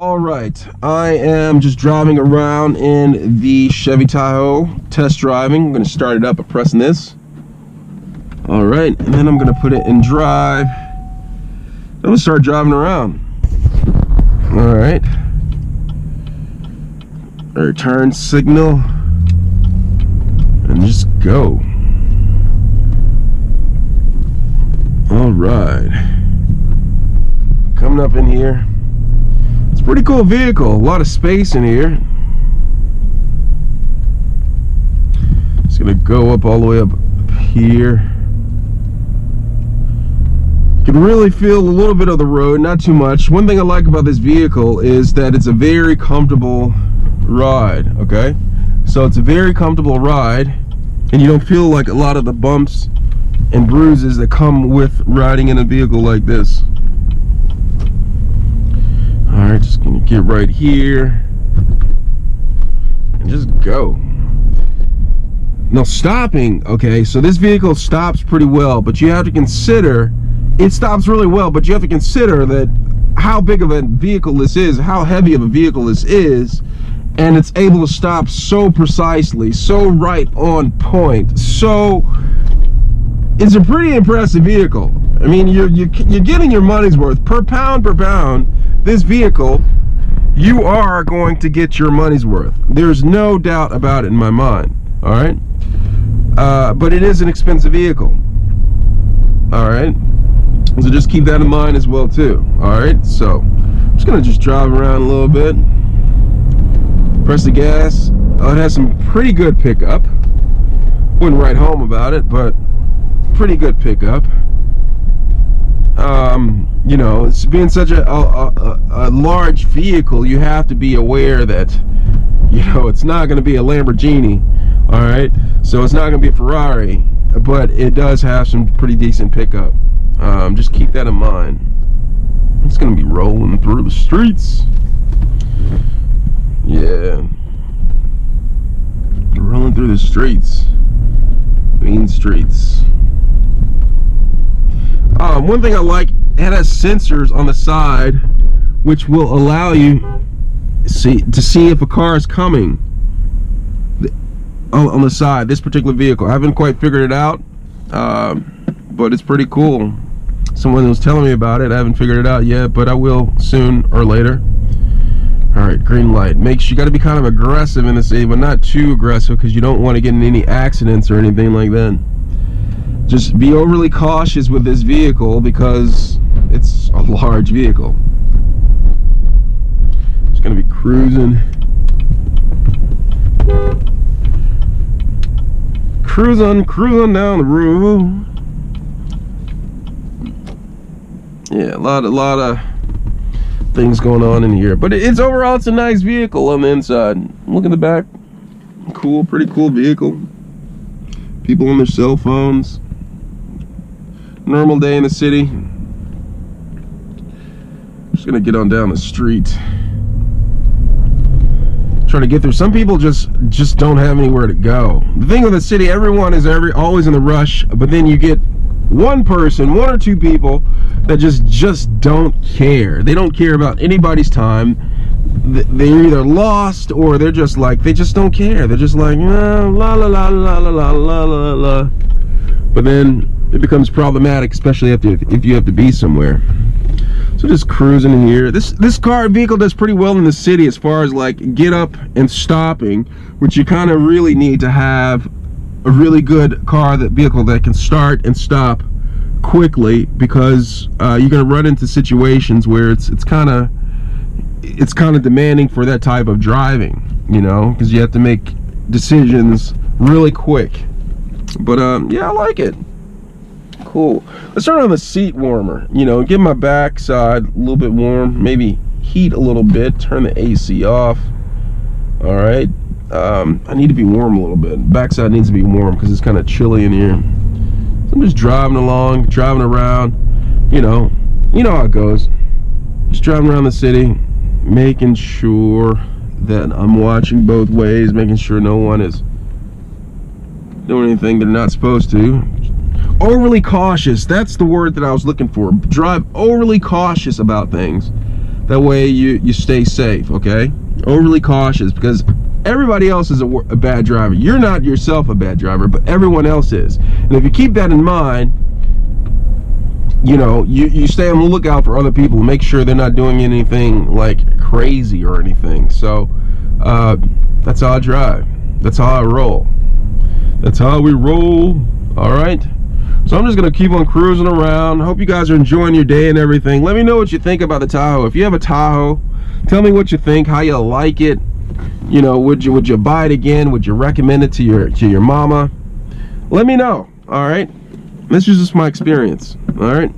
All right, I am just driving around in the Chevy Tahoe, test driving. I'm going to start it up by pressing this. All right, and then I'm going to put it in drive. I'm going to start driving around. All right. Return signal. And just go. All right. Coming up in here. Pretty cool vehicle, a lot of space in here. Just gonna go up all the way up here. You can really feel a little bit of the road, not too much. One thing I like about this vehicle is that it's a very comfortable ride, okay? So it's a very comfortable ride, and you don't feel like a lot of the bumps and bruises that come with riding in a vehicle like this. Alright, just gonna get right here and just go. Now stopping, okay, so this vehicle stops pretty well, but you have to consider, it stops really well, but you have to consider that how big of a vehicle this is, how heavy of a vehicle this is, and it's able to stop so precisely, so right on point. So it's a pretty impressive vehicle. I mean, you're getting your money's worth per pound. This vehicle, you are going to get your money's worth. There's no doubt about it in my mind. All right, but it is an expensive vehicle. All right, so just keep that in mind as well too. All right, so I'm just gonna just drive around a little bit, press the gas. Oh, it has some pretty good pickup. Wouldn't write home about it, but pretty good pickup. You know, it's being such a large vehicle, you have to be aware that, you know, it's not going to be a Lamborghini, all right? So it's not going to be a Ferrari, but it does have some pretty decent pickup. Just keep that in mind. It's going to be rolling through the streets. Yeah. Rolling through the streets. Main streets. One thing I like, it has sensors on the side which will allow you to see if a car is coming on the side. This particular vehicle, I haven't quite figured it out, but it's pretty cool. Someone was telling me about it. I haven't figured it out yet, but I will soon or later. All right, green light. Make sure you got to be kind of aggressive in the city, but not too aggressive, because you don't want to get in any accidents or anything like that. Just be overly cautious with this vehicle because it's a large vehicle. Just gonna be cruising down the road. Yeah, a lot of things going on in here, but it's overall, it's a nice vehicle on the inside. Look at the back. Cool, pretty cool vehicle. People on their cell phones. Normal day in the city. Just gonna get on down the street. Trying to get through. Some people just don't have anywhere to go. The thing with the city, everyone is always in the rush, but then you get one person, one or two people that just don't care. They don't care about anybody's time. They're either lost or they're just like, they just don't care. They're just like, la la la la la la la la la. But then it becomes problematic, especially if you have to be somewhere. So just cruising in here. This vehicle does pretty well in the city as far as like get up and stopping, which you kind of really need to have a really good vehicle that can start and stop quickly, because you're going to run into situations where it's kind of demanding for that type of driving, you know, because you have to make decisions really quick. But yeah, I like it. Cool. Let's turn on the seat warmer, you know, get my backside a little bit warm, maybe heat a little bit, turn the AC off. All right, I need to be warm a little bit. Backside needs to be warm because it's kind of chilly in here. So I'm just driving around, you know how it goes. Just driving around the city, making sure that I'm watching both ways, making sure no one is doing anything they're not supposed to. Overly cautious, that's the word that I was looking for. Drive overly cautious about things. That way you stay safe, okay? Overly cautious, because everybody else is a bad driver. You're not yourself a bad driver, but everyone else is. And if you keep that in mind, you know, you stay on the lookout for other people. Make sure they're not doing anything like crazy or anything. So that's how I drive. That's how I roll. That's how we roll. All right. So I'm just gonna keep on cruising around. Hope you guys are enjoying your day and everything. Let me know what you think about the Tahoe. If you have a Tahoe, tell me what you think, how you like it. You know, would you buy it again? Would you recommend it to your mama? Let me know. All right. This is just my experience. All right.